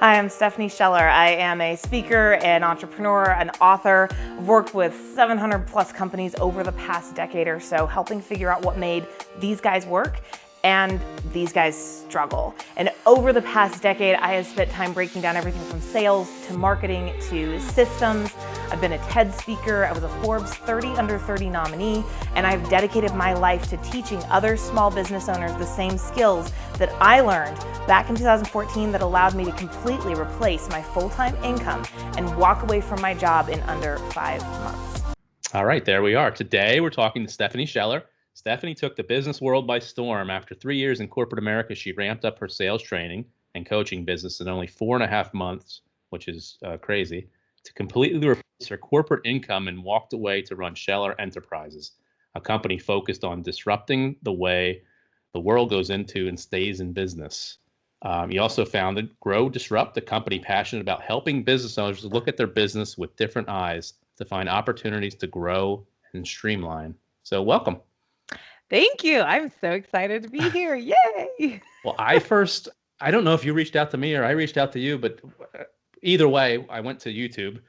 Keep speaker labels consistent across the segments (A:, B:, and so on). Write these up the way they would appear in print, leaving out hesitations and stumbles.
A: Hi, I'm Stephanie Scheller. I am a speaker, an entrepreneur, an author. I've worked with 700 plus companies over the past decade or so, helping figure out what made these guys work and these guys struggle. And over the past decade, I have spent time breaking down everything from sales to marketing to systems. I've been a TED speaker. I was a Forbes 30 Under 30 nominee, and I've dedicated my life to teaching other small business owners the same skills that I learned back in 2014 that allowed me to completely replace my full-time income and walk away from my job in under 5 months.
B: All right, there we are. Today, we're talking to Stephanie Scheller. Stephanie took the business world by storm. After 3 years in corporate America, she ramped up her sales training and coaching business in only 4.5 months, which is crazy, to completely replace her corporate income and walked away to run Scheller Enterprises, a company focused on disrupting the way the world goes into and stays in business. He also founded Grow Disrupt, a company passionate about helping business owners to look at their business with different eyes to find opportunities to grow and streamline. So welcome.
A: Thank you. I'm so excited to be here. Yay!
B: Well, I don't know if you reached out to me or I reached out to you, but either way, I went to YouTube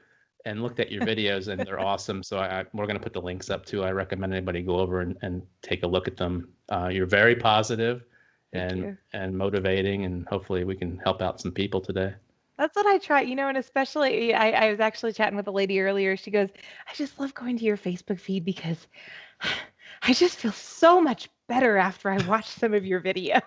B: and looked at your videos and they're awesome. So we're going to put the links up too. I recommend anybody go over and take a look at them. You're very positive and motivating, and hopefully we can help out some people today.
A: That's what I try, and especially I was actually chatting with a lady earlier. She goes, I just love going to your Facebook feed because I just feel so much better after I watch some of your videos.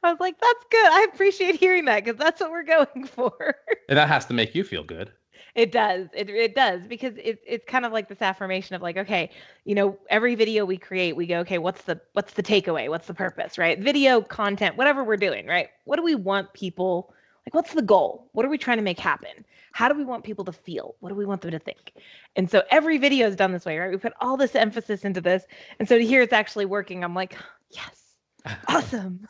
A: I was like, that's good. I appreciate hearing that because that's what we're going for.
B: And that has to make you feel good.
A: It does. It does, because it's kind of like this affirmation of like, okay, every video we create, we go, okay, what's the takeaway? What's the purpose, right? Video content, whatever we're doing, right? What do we want people, like, what's the goal? What are we trying to make happen? How do we want people to feel? What do we want them to think? And so every video is done this way, right? We put all this emphasis into this. And so to hear it's actually working, I'm like, yes, awesome.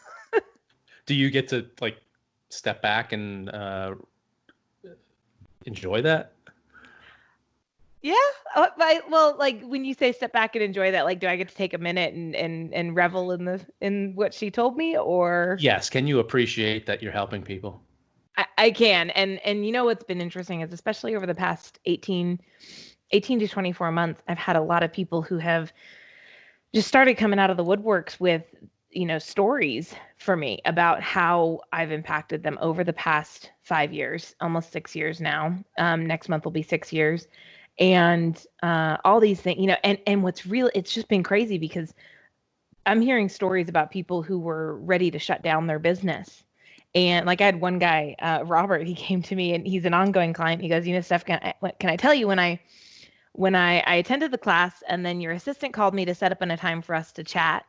B: Do you get to like step back and enjoy that?
A: Yeah. Well, like when you say step back and enjoy that, like, do I get to take a minute and revel in what she told me, or?
B: Yes. Can you appreciate that you're helping people?
A: I can. And what's been interesting is, especially over the past 18 to 24 months, I've had a lot of people who have just started coming out of the woodworks with, stories for me about how I've impacted them over the past 5 years, almost 6 years now. Next month will be 6 years. And all these things, and what's real, it's just been crazy because I'm hearing stories about people who were ready to shut down their business. And like I had one guy, Robert, he came to me and he's an ongoing client. He goes, Steph, can I tell you, when I attended the class and then your assistant called me to set up a time for us to chat.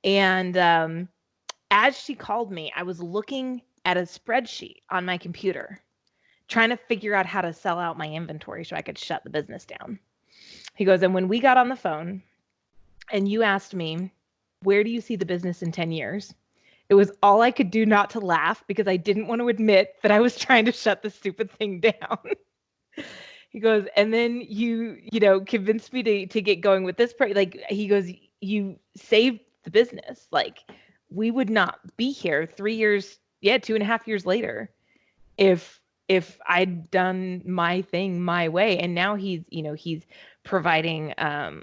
A: And as she called me, I was looking at a spreadsheet on my computer, trying to figure out how to sell out my inventory so I could shut the business down. He goes, and when we got on the phone and you asked me, where do you see the business in 10 years? It was all I could do not to laugh because I didn't want to admit that I was trying to shut the stupid thing down. He goes, and then you convinced me to get going with this. Like, he goes, you saved the business. Like, we would not be here 3 years, 2.5 years later if I'd done my thing my way. And now he's providing,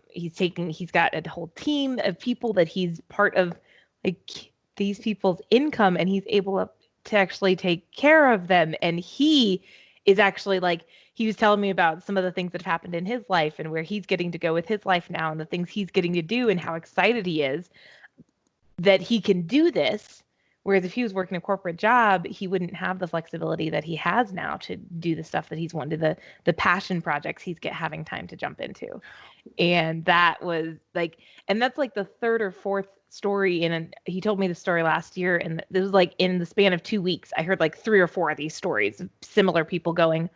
A: he's got a whole team of people that he's part of, like, these people's income, and he's able to actually take care of them. And he is actually, like, he was telling me about some of the things that have happened in his life and where he's getting to go with his life now and the things he's getting to do and how excited he is that he can do this. Whereas if he was working a corporate job, he wouldn't have the flexibility that he has now to do the stuff that he's wanted, the passion projects he's having time to jump into. And that was like, and that's like the third or fourth story he told me the story last year, and this was like in the span of 2 weeks, I heard like 3 or 4 of these stories of similar people going,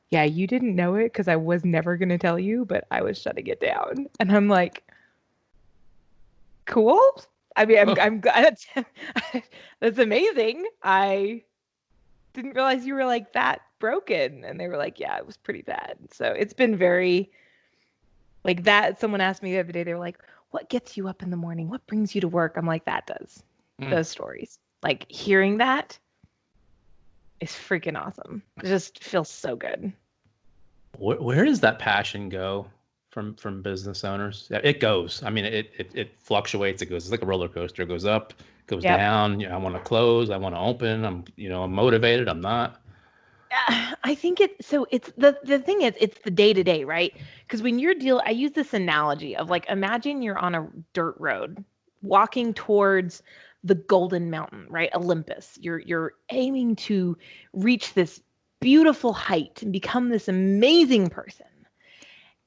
A: yeah, you didn't know it because I was never going to tell you, but I was shutting it down. And I'm like, cool. I mean, I'm glad. That's amazing. I didn't realize you were like that broken. And they were like, yeah, it was pretty bad. So it's been very like that. Someone asked me the other day, they were like, what gets you up in the morning? What brings you to work? I'm like, that does. Those stories. Like hearing that is freaking awesome. It just feels so good.
B: Where does that passion go from business owners? Yeah, it goes. I mean, it fluctuates. It goes. It's like a roller coaster. It goes up, goes
A: Yep.
B: down. I want to close. I want to open. I'm motivated. I'm not.
A: I think it's the thing is it's the day to day, right? Because when I use this analogy of like imagine you're on a dirt road walking towards the golden mountain, right? Olympus. You're aiming to reach this beautiful height and become this amazing person.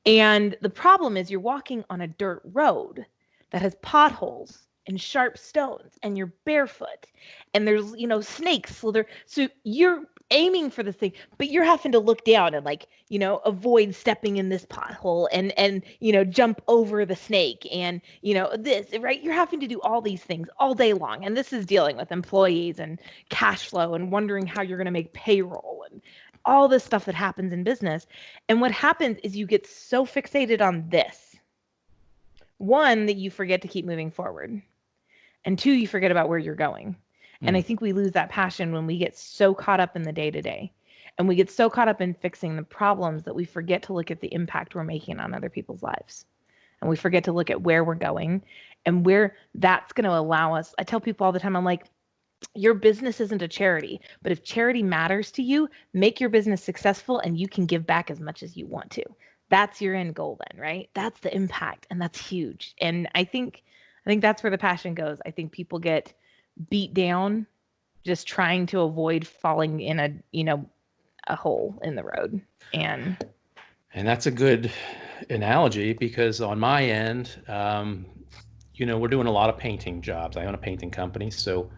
A: And the problem is you're walking on a dirt road that has potholes and sharp stones and you're barefoot and there's, snakes slither. So you're aiming for this thing, but you're having to look down and like, avoid stepping in this pothole and jump over the snake and, this, right? You're having to do all these things all day long. And this is dealing with employees and cash flow and wondering how you're going to make payroll and all this stuff that happens in business. And what happens is you get so fixated on this. One, that you forget to keep moving forward. And two, you forget about where you're going. And I think we lose that passion when we get so caught up in the day to day. And we get so caught up in fixing the problems that we forget to look at the impact we're making on other people's lives. And we forget to look at where we're going and where that's going to allow us. I tell people all the time, I'm like, your business isn't a charity, but if charity matters to you, make your business successful and you can give back as much as you want to. That's your end goal then, right? That's the impact and that's huge. And I think that's where the passion goes. I think people get beat down just trying to avoid falling in a hole in the road. And
B: that's a good analogy because on my end, we're doing a lot of painting jobs. I own a painting company. So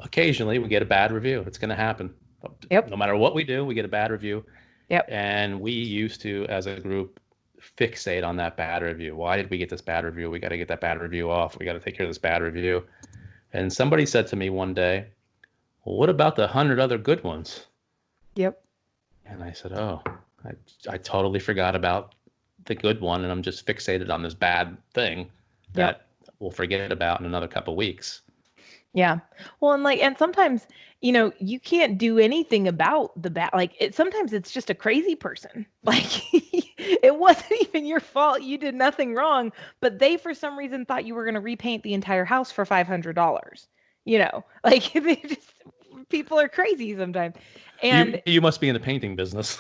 B: occasionally we get a bad review. It's going to happen.
A: Yep.
B: No matter what we do, we get a bad review.
A: Yep.
B: And we used to, as a group, fixate on that bad review. Why did we get this bad review? We got to get that bad review off. We got to take care of this bad review. And somebody said to me one day, well, what about the 100 other good ones?
A: Yep.
B: And I said, oh, I totally forgot about the good one. And I'm just fixated on this bad thing that we'll forget about in another couple of weeks.
A: Yeah. Well, and sometimes, you can't do anything about the bad. Sometimes it's just a crazy person. Like it wasn't even your fault. You did nothing wrong, but they, for some reason, thought you were going to repaint the entire house for $500. People are crazy sometimes. And
B: you must be in the painting business.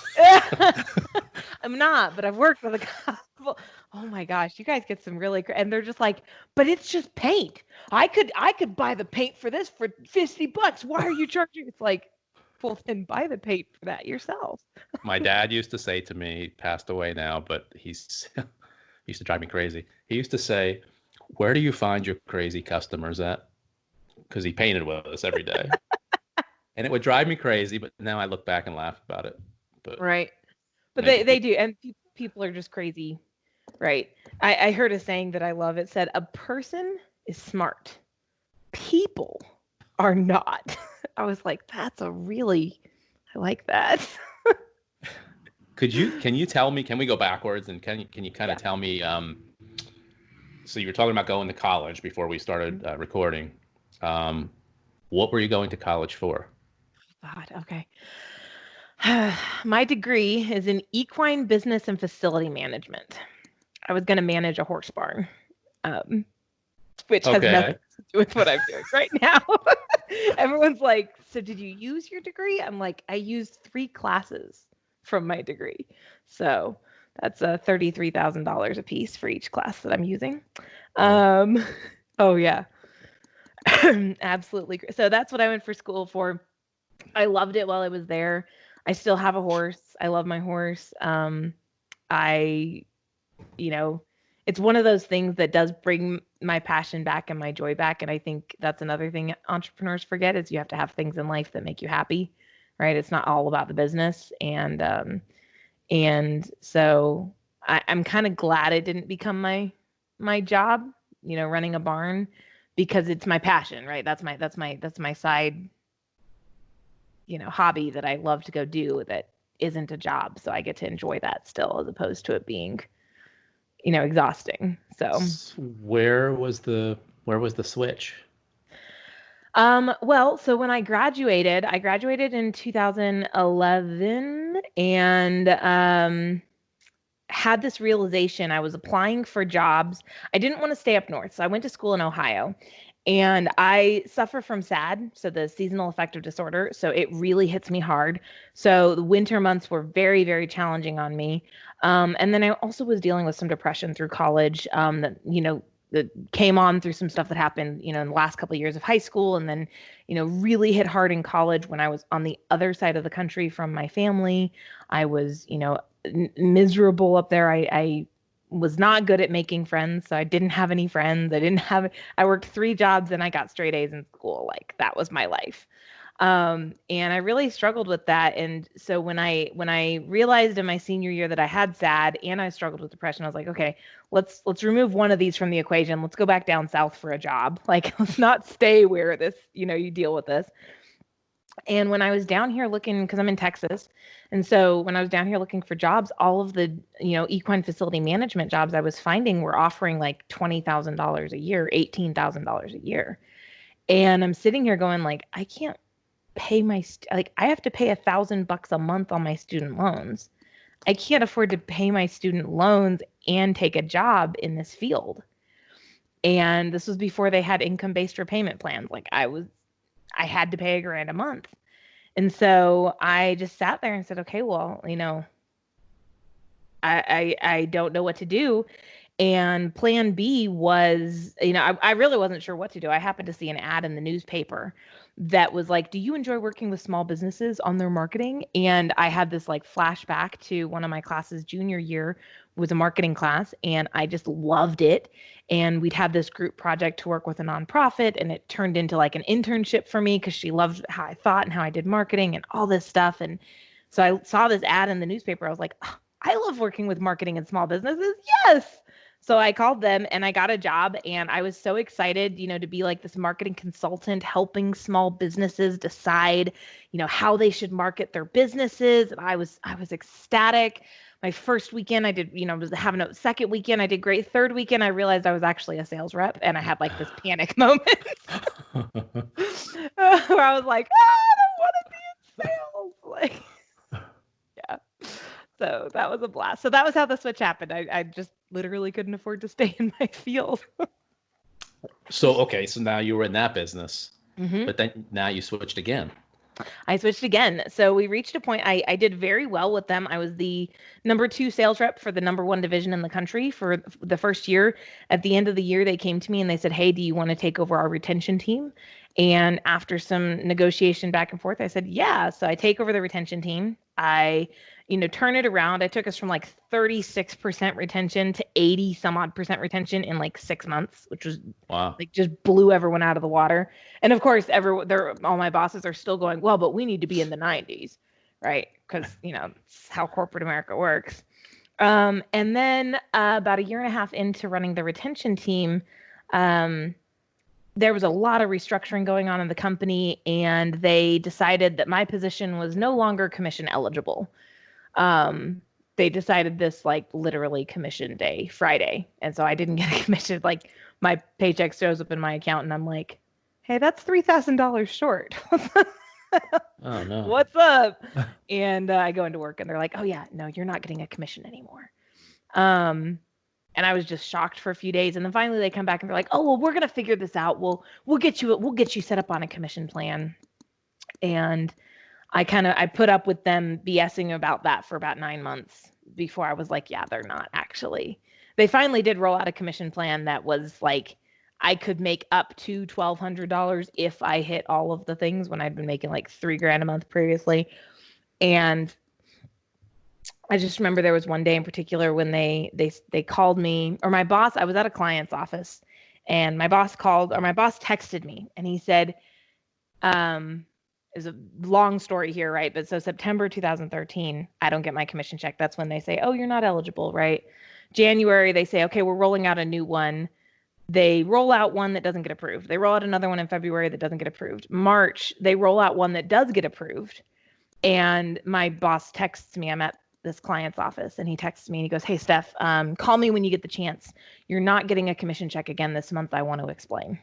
A: I'm not, but I've worked with a couple. Oh my gosh, you guys get some really, and they're just like, but it's just paint. I could buy the paint for this for $50. Why are you charging? It's like, well, then buy the paint for that yourself.
B: My dad used to say to me, he passed away now, but he used to drive me crazy. He used to say, where do you find your crazy customers at? Because he painted with us every day. And it would drive me crazy, but now I look back and laugh about it. But
A: right. But they do. And people are just crazy. Right. I heard a saying that I love. It said, a person is smart. People are not. I was like, I like that.
B: Can you tell me, can we go backwards and can you kind of tell me, so you were talking about going to college before we started recording. What were you going to college for?
A: God, okay. My degree is in equine business and facility management. I was going to manage a horse barn, which has nothing to do with what I'm doing right now. Everyone's like, so did you use your degree? I'm like, I used 3 classes from my degree. So that's $33,000 a piece for each class that I'm using. Oh, yeah. Absolutely. So that's what I went for school for. I loved it while I was there. I still have a horse. I love my horse. It's one of those things that does bring my passion back and my joy back. And I think that's another thing entrepreneurs forget is you have to have things in life that make you happy, right? It's not all about the business. And so I'm kind of glad it didn't become my job, running a barn, because it's my passion, right? That's my side, hobby that I love to go do that isn't a job. So I get to enjoy that still, as opposed to it being, exhausting. So
B: where was the switch?
A: Well, so when I graduated in 2011 and had this realization. I was applying for jobs. I didn't want to stay up north, so I went to school in Ohio. And I suffer from SAD, so the seasonal affective disorder. So it really hits me hard. So the winter months were very, very challenging on me. And then I also was dealing with some depression through college, that came on through some stuff that happened, in the last couple of years of high school. And then, really hit hard in college when I was on the other side of the country from my family. I was, miserable up there. I was not good at making friends, so I didn't have any friends. I worked 3 jobs and I got straight A's in school. Like that was my life. And I really struggled with that. And so when I realized in my senior year that I had SAD and I struggled with depression, I was like, okay, let's remove one of these from the equation. Let's go back down south for a job. Like let's not stay where this, you deal with this. And when I was down here looking, because I'm in Texas, and so when I was down here looking for jobs, all of the, equine facility management jobs I was finding were offering like $20,000 a year, $18,000 a year. And I'm sitting here going like, I can't pay like I have to pay $1,000 a month on my student loans. I can't afford to pay my student loans and take a job in this field. And this was before they had income-based repayment plans. Like I had to pay $1,000 a month. And so I just sat there and said, okay, well, I don't know what to do. And plan B was, I really wasn't sure what to do. I happened to see an ad in the newspaper that was like, do you enjoy working with small businesses on their marketing? And I had this like flashback to one of my classes junior year was a marketing class, and I just loved it. And we'd had this group project to work with a nonprofit, and it turned into like an internship for me because she loved how I thought and how I did marketing and all this stuff. And so I saw this ad in the newspaper. I was like, oh, I love working with marketing and small businesses. Yes. So I called them and I got a job, and I was so excited, to be like this marketing consultant helping small businesses decide, how they should market their businesses. And I was ecstatic. My first weekend I did, was having a second weekend I did great. Third weekend I realized I was actually a sales rep, and I had like this panic moment where I was like, I don't want to be in sales. Like, yeah. So that was a blast. So that was how the switch happened. I just literally couldn't afford to stay in my field.
B: So now you were in that business,
A: Mm-hmm.
B: but then now you switched again.
A: I switched again. So we reached a point, I did very well with them. I was the number 2 sales rep for the number 1 division in the country for the first year. At the end of the year, they came to me and they said, hey, do you want to take over our retention team? And after some negotiation back and forth, I said, yeah. So I take over the retention team. I, turn it around. I took us from like 36% retention to 80 some odd percent retention in like 6 months, which was
B: Wow.
A: like just blew everyone out of the water. And of course, all my bosses are still going, well, but we need to be in the 90s, right? Because, it's how corporate America works. And then about a year and a half into running the retention team, there was a lot of restructuring going on in the company, and they decided that my position was no longer commission eligible. They decided this like literally commission day, Friday. And so I didn't get a commission. Like my paycheck shows up in my account and I'm like, hey, that's $3,000 short.
B: Oh no.
A: What's up? And I go into work and they're like, oh yeah, no, you're not getting a commission anymore. And I was just shocked for a few days. And then finally they come back and they're like, oh, well, we're going to figure this out. We'll get you set up on a commission plan. And I put up with them BSing about that for about 9 months before I was like, yeah, they're not actually. They finally did roll out a commission plan that was like, I could make up to $1,200 if I hit all of the things when I'd been making like $3,000 a month previously. And I just remember there was one day in particular when they called me, or my boss, I was at a client's office, and my boss texted me and he said, is a long story here, right? But so September 2013, I don't get my commission check. That's when they say, oh, you're not eligible, right? January, they say, okay, we're rolling out a new one. They roll out one that doesn't get approved. They roll out another one in February that doesn't get approved. March, they roll out one that does get approved. And my boss texts me. I'm at this client's office, and he texts me and he goes, hey, Steph, call me when you get the chance. You're not getting a commission check again this month. I want to explain.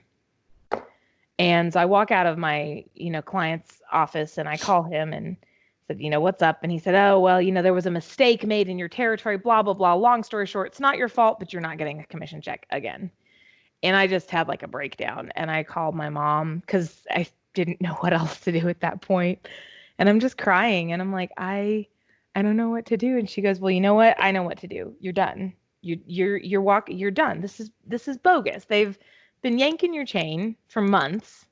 A: And so I walk out of my, client's office and I call him and said, what's up? And he said, oh, well, there was a mistake made in your territory, blah, blah, blah. Long story short, it's not your fault, but you're not getting a commission check again. And I just had like a breakdown and I called my mom because I didn't know what else to do at that point. And I'm just crying and I'm like, I don't know what to do. And she goes, well, you know what? I know what to do. You're done. You're done. This is bogus. They've been yanking your chain for months.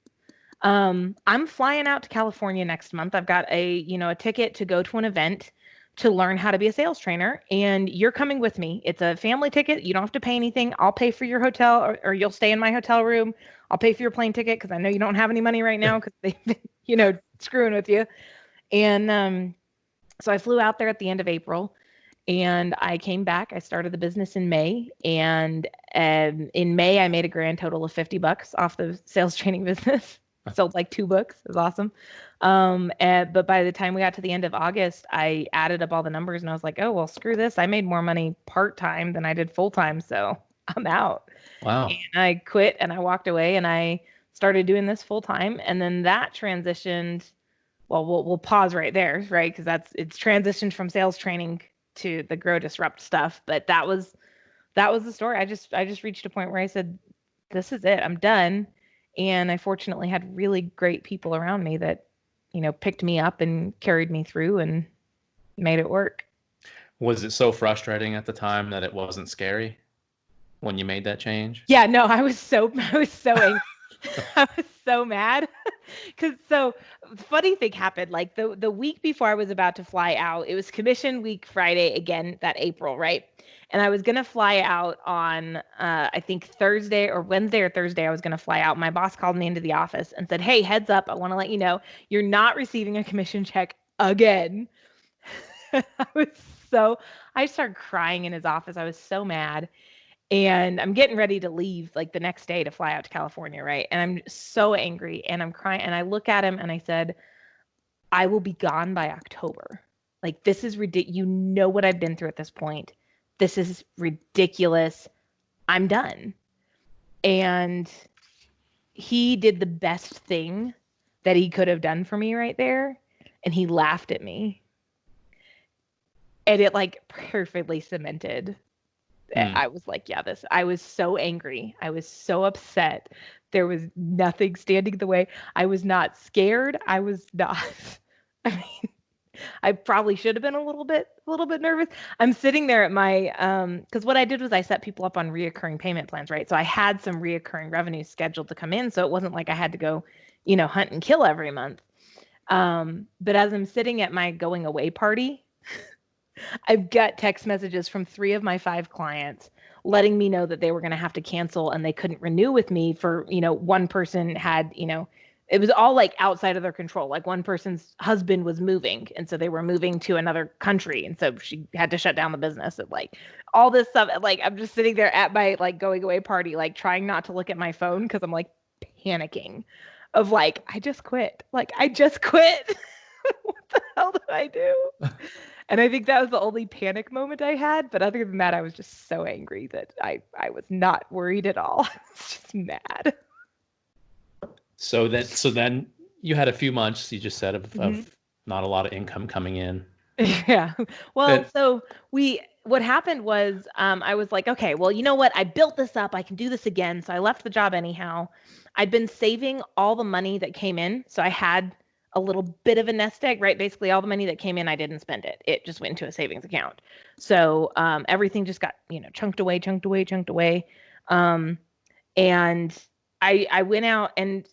A: I'm flying out to California next month. I've got a ticket to go to an event to learn how to be a sales trainer, and you're coming with me. It's a family ticket. You don't have to pay anything. I'll pay for your hotel or you'll stay in my hotel room. I'll pay for your plane ticket because I know you don't have any money right now because they've been, screwing with you. And so I flew out there at the end of April and I came back. I started the business in May, and in May I made a grand total of $50 off the sales training business. Sold like 2 books. It was awesome. But by the time we got to the end of August, I added up all the numbers and I was like, oh, well, screw this. I made more money part-time than I did full-time. So I'm out.
B: Wow.
A: And I quit and I walked away and I started doing this full-time. And then that transitioned. Well, we'll pause right there, right? Because it's transitioned from sales training to the grow disrupt stuff. But that was the story. I just reached a point where I said, this is it. I'm done. And I fortunately had really great people around me that, picked me up and carried me through and made it work.
B: Was it so frustrating at the time that it wasn't scary when you made that change?
A: Yeah, no, I was so angry. I was so mad because the funny thing happened, like the week before I was about to fly out, it was commission week Friday again, that April, right? And I was going to fly out on, I think Thursday or Wednesday or Thursday, I was going to fly out. My boss called me into the office and said, hey, heads up. I want to let you know, you're not receiving a commission check again. I started crying in his office. I was so mad. And I'm getting ready to leave like the next day to fly out to California, right? And I'm so angry and I'm crying. And I look at him and I said, I will be gone by October. Like, this is ridiculous. You know what I've been through at this point. This is ridiculous. I'm done. And he did the best thing that he could have done for me right there. And he laughed at me. And it like perfectly cemented. I was like, yeah, I was so angry. I was so upset. There was nothing standing in the way. I was not scared. I was not, I mean, I probably should have been a little bit nervous. I'm sitting there at my, because what I did was I set people up on reoccurring payment plans, right? So I had some reoccurring revenue scheduled to come in. So it wasn't like I had to go, hunt and kill every month. But as I'm sitting at my going away party, I've got text messages from 3 of my 5 clients letting me know that they were going to have to cancel and they couldn't renew with me for, one person had, it was all like outside of their control. Like one person's husband was moving. And so they were moving to another country. And so she had to shut down the business and like all this stuff. Like I'm just sitting there at my like going away party, like trying not to look at my phone because I'm like panicking of like, I just quit. Like I just quit. What the hell do I do? And I think that was the only panic moment I had. But other than that, I was just so angry that I was not worried at all. I was just mad.
B: So then you had a few months, you just said, of not a lot of income coming in.
A: Yeah. Well, what happened was I was like, okay, well, you know what? I built this up. I can do this again. So I left the job anyhow. I'd been saving all the money that came in. So I had a little bit of a nest egg, right? Basically, all the money that came in, I didn't spend it. It just went into a savings account. So everything just got, chunked away. And I went out, and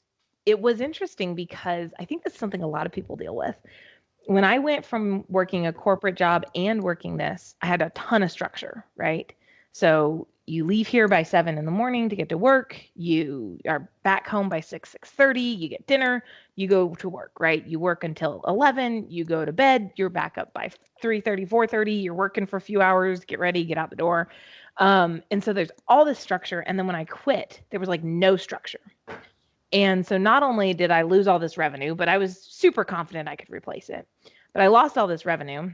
A: it was interesting because I think that's something a lot of people deal with. When I went from working a corporate job and working this, I had a ton of structure, right? So you leave here by 7 a.m. to get to work. You are back home by 6:30. You get dinner. You go to work, right? You work until 11. You go to bed. You're back up by 3:30, 4:30. You're working for a few hours. Get ready. Get out the door. And so there's all this structure. And then when I quit, there was like no structure. And so not only did I lose all this revenue, but I was super confident I could replace it. But I lost all this revenue.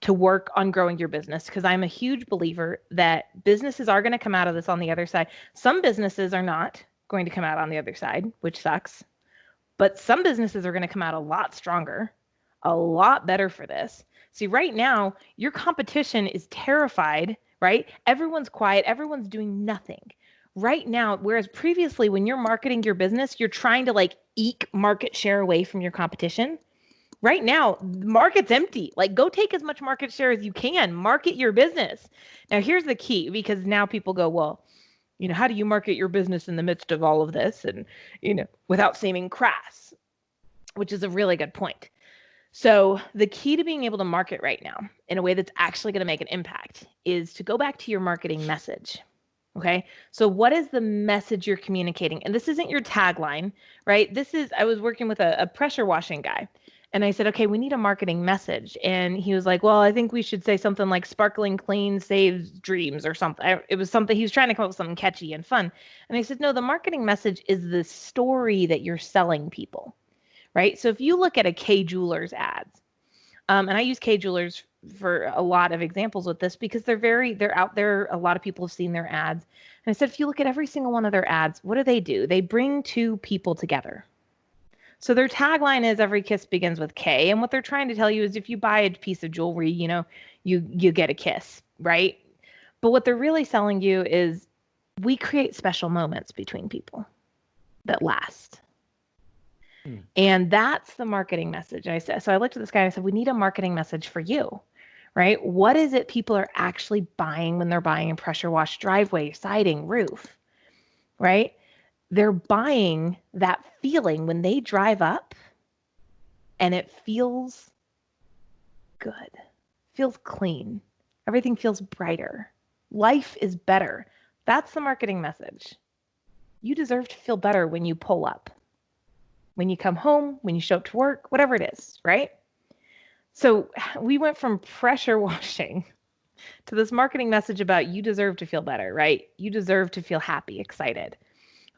A: to work on growing your business, because I'm a huge believer that businesses are going to come out of this on the other side. Some businesses are not going to come out on the other side, which sucks. But some businesses are going to come out a lot stronger, a lot better for this. See, right now, your competition is terrified, right? Everyone's quiet, everyone's doing nothing. Right now, whereas previously, when you're marketing your business, you're trying to like eke market share away from your competition. Right now, the market's empty. Like, go take as much market share as you can. Market your business. Now, here's the key, because now people go, well, how do you market your business in the midst of all of this and, without seeming crass, which is a really good point. So the key to being able to market right now in a way that's actually going to make an impact is to go back to your marketing message. Okay. So what is the message you're communicating? And this isn't your tagline, right? I was working with a pressure washing guy. And I said, okay, we need a marketing message. And he was like, well, I think we should say something like sparkling clean saves dreams or something. It was something, he was trying to come up with something catchy and fun. And I said, no, the marketing message is the story that you're selling people, right? So if you look at a Kay Jewelers ads, and I use Kay Jewelers for a lot of examples with this because they're out there. A lot of people have seen their ads. And I said, if you look at every single one of their ads, what do? They bring two people together. So their tagline is every kiss begins with K. And what they're trying to tell you is if you buy a piece of jewelry, you get a kiss, right? But what they're really selling you is we create special moments between people that last. And that's the marketing message. So I looked at this guy and I said, we need a marketing message for you, right? What is it people are actually buying when they're buying a pressure wash driveway, siding, roof, right? They're buying that feeling when they drive up and it feels good, feels clean. Everything feels brighter. Life is better. That's the marketing message. You deserve to feel better when you pull up, when you come home, when you show up to work, whatever it is, right? So we went from pressure washing to this marketing message about you deserve to feel better, right? You deserve to feel happy, excited.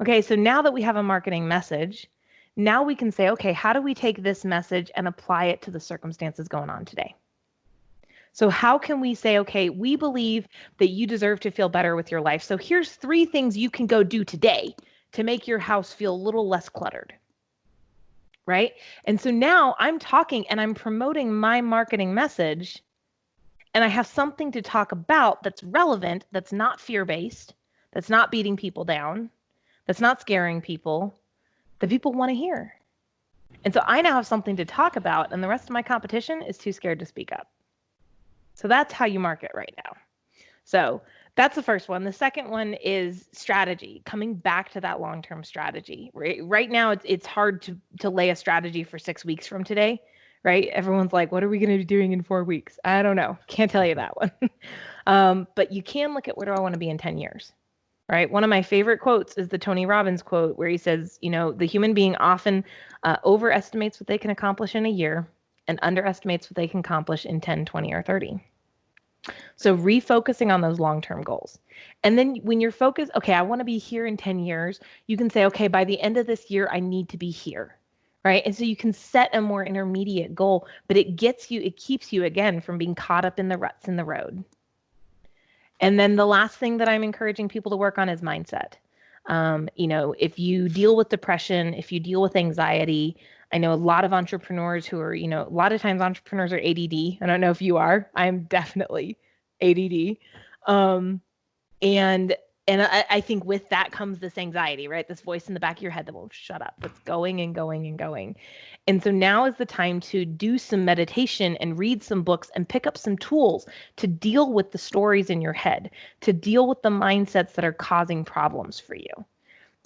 A: Okay, so now that we have a marketing message, now we can say, okay, how do we take this message and apply it to the circumstances going on today? So how can we say, okay, we believe that you deserve to feel better with your life. So here's 3 things you can go do today to make your house feel a little less cluttered, right? And so now I'm talking and I'm promoting my marketing message, and I have something to talk about that's relevant, that's not fear-based, that's not beating people down, that's not scaring people, that people want to hear. And so I now have something to talk about, and the rest of my competition is too scared to speak up. So that's how you market right now. So that's the first one. The second one is strategy, coming back to that long-term strategy. Right now, it's hard to lay a strategy for 6 weeks from today, right? Everyone's like, what are we going to be doing in 4 weeks? I don't know. Can't tell you that one. But you can look at where do I want to be in 10 years, right? One of my favorite quotes is the Tony Robbins quote where he says, the human being often overestimates what they can accomplish in a year and underestimates what they can accomplish in 10, 20, or 30. So refocusing on those long-term goals. And then when you're focused, okay, I want to be here in 10 years, you can say, okay, by the end of this year, I need to be here, right? And so you can set a more intermediate goal, but it keeps you again from being caught up in the ruts in the road. And then the last thing that I'm encouraging people to work on is mindset. If you deal with depression, if you deal with anxiety, I know a lot of entrepreneurs who are, a lot of times entrepreneurs are ADD. I don't know if you are. I'm definitely ADD. And I think with that comes this anxiety, right? This voice in the back of your head that won't shut up. It's going and going and going. And so now is the time to do some meditation and read some books and pick up some tools to deal with the stories in your head, to deal with the mindsets that are causing problems for you.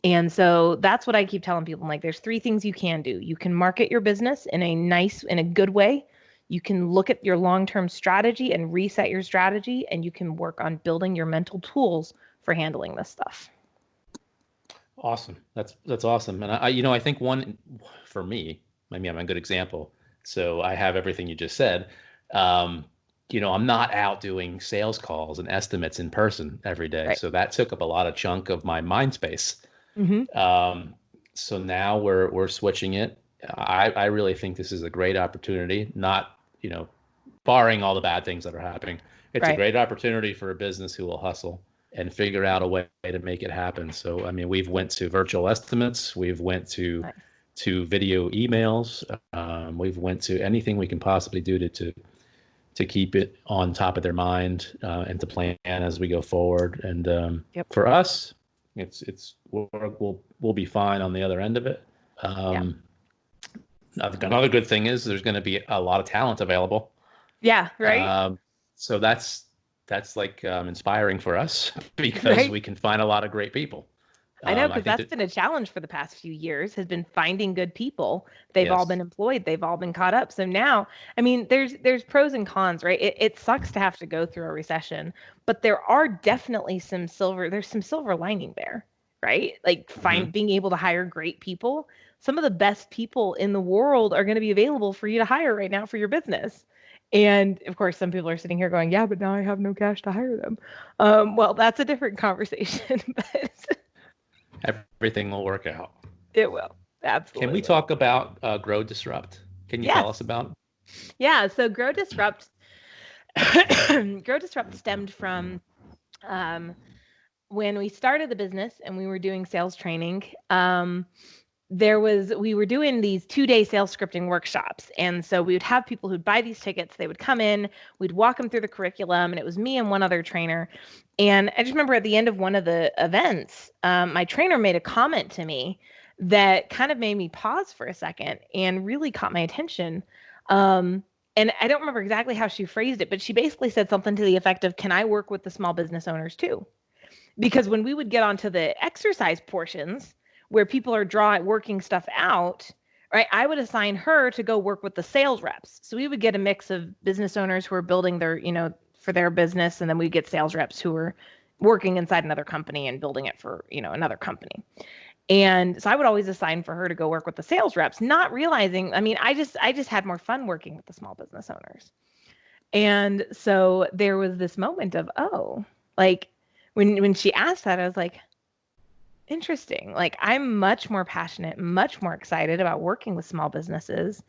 A: And so that's what I keep telling people. I'm like, there's 3 things you can do. You can market your business in a good way. You can look at your long-term strategy and reset your strategy, and you can work on building your mental tools for handling this stuff.
B: Awesome. That's awesome. And I think one for me, maybe I'm a good example. So I have everything you just said. I'm not out doing sales calls and estimates in person every day. Right. So that took up a lot of chunk of my mind space. Mm-hmm. So now we're switching it. I really think this is a great opportunity, not, barring all the bad things that are happening. It's a
A: Right.
B: great opportunity for a business who will hustle and figure out a way to make it happen. So, I mean, we've went to virtual estimates, we've went to
A: Nice.
B: video emails, we've went to anything we can possibly do to keep it on top of their mind and to plan as we go forward. And
A: Yep.
B: for us, we'll be fine on the other end of it.
A: Yeah.
B: Another good thing is there's going to be a lot of talent available.
A: Yeah. Right.
B: So that's like inspiring for us because
A: Right.
B: we can find a lot of great people.
A: I know,
B: I
A: because
B: think
A: that's
B: that,
A: been a challenge for the past few years, has been finding good people. They've all
B: yes.
A: been employed, they've all been caught up. So now, I mean, there's pros and cons, right? It sucks to have to go through a recession, but there's some silver lining there, right? Like
B: Mhm.
A: being able to hire great people. Some of the best people in the world are going to be available for you to hire right now for your business. And of course, some people are sitting here going, yeah, but now I have no cash to hire them. Well, that's a different conversation, but
B: Everything will work out.
A: it will.
B: Can we
A: Absolutely.
B: talk about Grow Disrupt? Can you tell us
A: Yes.
B: about?
A: Yeah. So Grow Disrupt, Grow Disrupt stemmed from um, when we started the business and we were doing sales training. We were doing these 2-day sales scripting workshops. And so we would have people who'd buy these tickets, they would come in, we'd walk them through the curriculum, and it was me and one other trainer. And I just remember at the end of one of the events, my trainer made a comment to me that kind of made me pause for a second and really caught my attention. Um, and I don't remember exactly how she phrased it, but she basically said something to the effect of, can I work with the small business owners too? Because when we would get onto the exercise portions where people are working stuff out, right, I would assign her to go work with the sales reps. So we would get a mix of business owners who are building for their business, and then we get sales reps who are working inside another company and building it for another company. And so I would always assign for her to go work with the sales reps, not realizing, I mean, I just had more fun working with the small business owners. And so there was this moment of, oh, like when she asked that, I was like, interesting. Like I'm much more passionate, much more excited about working with small businesses.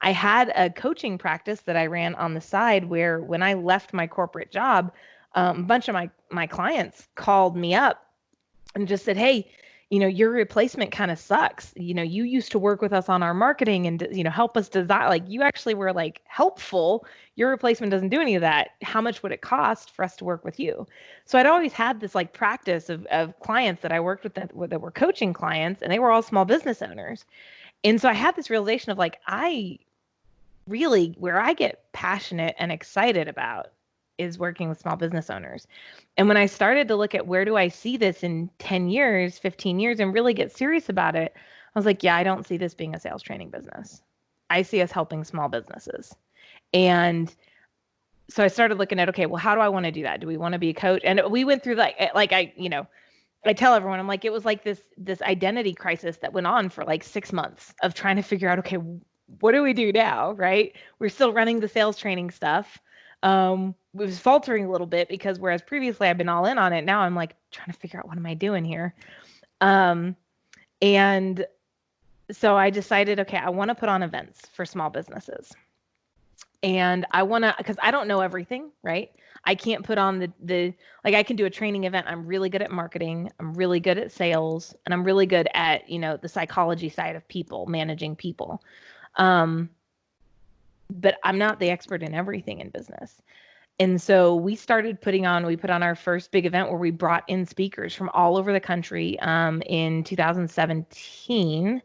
A: I had a coaching practice that I ran on the side where when I left my corporate job, a bunch of my clients called me up and just said, hey, your replacement kind of sucks. You used to work with us on our marketing and, help us design. Like you actually were like helpful. Your replacement doesn't do any of that. How much would it cost for us to work with you? So I'd always had this like practice of clients that I worked with that were coaching clients, and they were all small business owners. And so I had this realization of like, where I get passionate and excited about is working with small business owners. And when I started to look at where do I see this in 10 years, 15 years, and really get serious about it, I was like, yeah, I don't see this being a sales training business. I see us helping small businesses. And so I started looking at, okay, well, how do I want to do that? Do we want to be a coach? And we went through I tell everyone, I'm like, it was like this identity crisis that went on for like 6 months of trying to figure out, okay, what do we do now? Right? We're still running the sales training stuff. It was faltering a little bit because whereas previously I've been all in on it, now I'm like trying to figure out what am I doing here. Um, and so I decided, okay, I want to put on events for small businesses. And I want to, because I don't know everything, right? I can't put on the like I can do a training event. I'm really good at marketing. I'm really good at sales, and I'm really good at, the psychology side of people, managing people. Um, but I'm not the expert in everything in business. And so we put on our first big event where we brought in speakers from all over the country in 2017.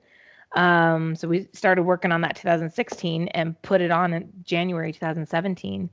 A: So we started working on that 2016 and put it on in January 2017.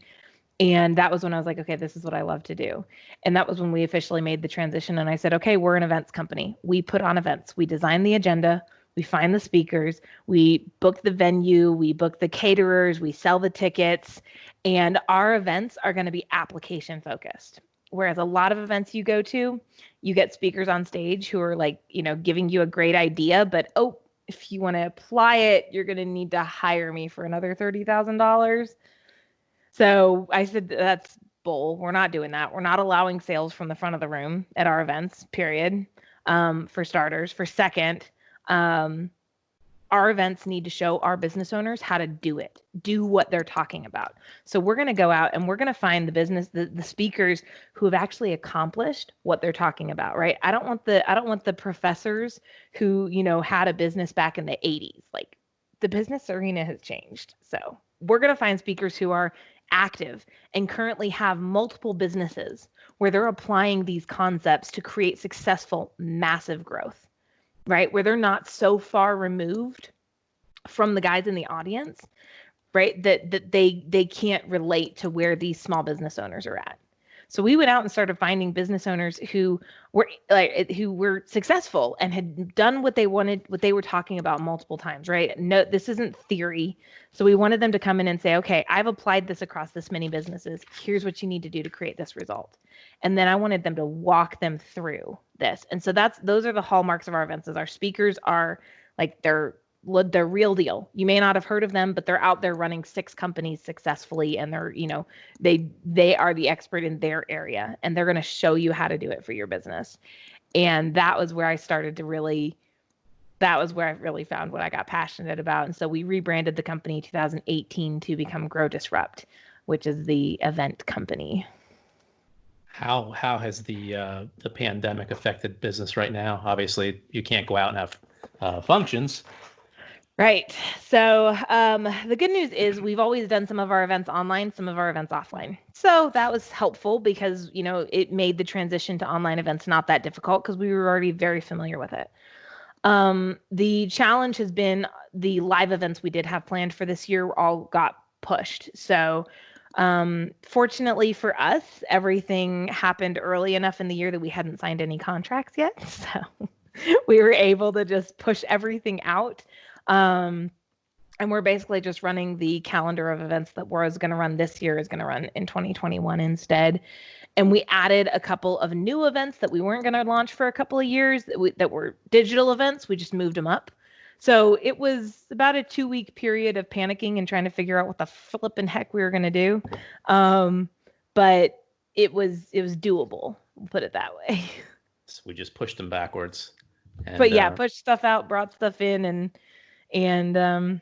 A: And that was when I was like, okay, this is what I love to do. And that was when we officially made the transition. And I said, okay, we're an events company. We put on events. We design the agenda. We find the speakers. We book the venue. We book the caterers. We sell the tickets. And our events are going to be application focused. Whereas a lot of events you go to, you get speakers on stage who are like, giving you a great idea, but oh, if you want to apply it, you're going to need to hire me for another $30,000. So I said, that's bull. We're not doing that. We're not allowing sales from the front of the room at our events, period. For starters. For second, um, our events need to show our business owners how to do what they're talking about. So we're going to go out and we're going to find the speakers who have actually accomplished what they're talking about, right? I don't want the professors who, had a business back in the 80s. Like, the business arena has changed. So we're going to find speakers who are active and currently have multiple businesses where they're applying these concepts to create successful, massive growth, right? Where they're not so far removed from the guys in the audience, right? That they can't relate to where these small business owners are at. So we went out and started finding business owners who were successful and had done what they wanted, what they were talking about multiple times, right? No, this isn't theory. So we wanted them to come in and say, okay, I've applied this across this many businesses. Here's what you need to do to create this result. And then I wanted them to walk them through this. And so those are the hallmarks of our events. Is our speakers are like, they're real deal. You may not have heard of them, but they're out there running 6 companies successfully, and they're, they are the expert in their area, and they're going to show you how to do it for your business. And that was where I really found what I got passionate about. And so we rebranded the company 2018 to become Grow Disrupt, which is the event company.
B: How has the pandemic affected business right now? Obviously, you can't go out and have functions.
A: Right. So the good news is we've always done some of our events online, some of our events offline. So that was helpful because, it made the transition to online events not that difficult because we were already very familiar with it. The challenge has been the live events we did have planned for this year all got pushed. So fortunately for us, everything happened early enough in the year that we hadn't signed any contracts yet. So we were able to just push everything out. And we're basically just running the calendar of events that was going to run this year is going to run in 2021 instead. And we added a couple of new events that we weren't going to launch for a couple of years that were digital events. We just moved them up. So it was about a 2-week period of panicking and trying to figure out what the flipping heck we were going to do. But it was doable. We'll put it that way.
B: So we just pushed them backwards.
A: But yeah, pushed stuff out, brought stuff in, and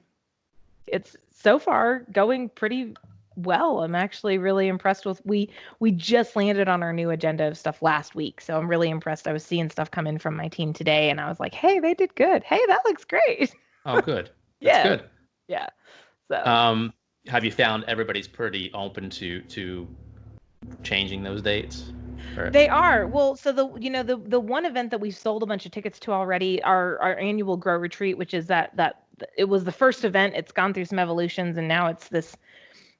A: it's so far going pretty well. I'm actually really impressed with, we just landed on our new agenda of stuff last week. So I'm really impressed. I was seeing stuff come in from my team today and I was like, hey, they did good. Hey, that looks great.
B: Oh, good. That's good.
A: Yeah. So
B: have you found everybody's pretty open to changing those dates?
A: They are. Well, so the one event that we've sold a bunch of tickets to already, our annual Grow Retreat, which is that it was the first event. It's gone through some evolutions, and now it's this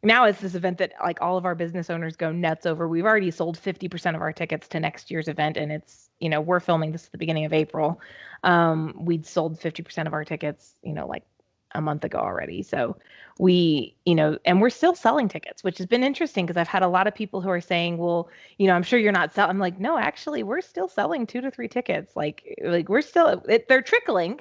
A: event that like all of our business owners go nuts over. We've already sold 50% of our tickets to next year's event, and it's, we're filming this at the beginning of April. We'd sold 50% of our tickets, like a month ago already. So we, and we're still selling tickets, which has been interesting because I've had a lot of people who are saying, well, I'm sure you're not selling. I'm like, no, actually, we're still selling 2 to 3 tickets. Like we're still, they're trickling,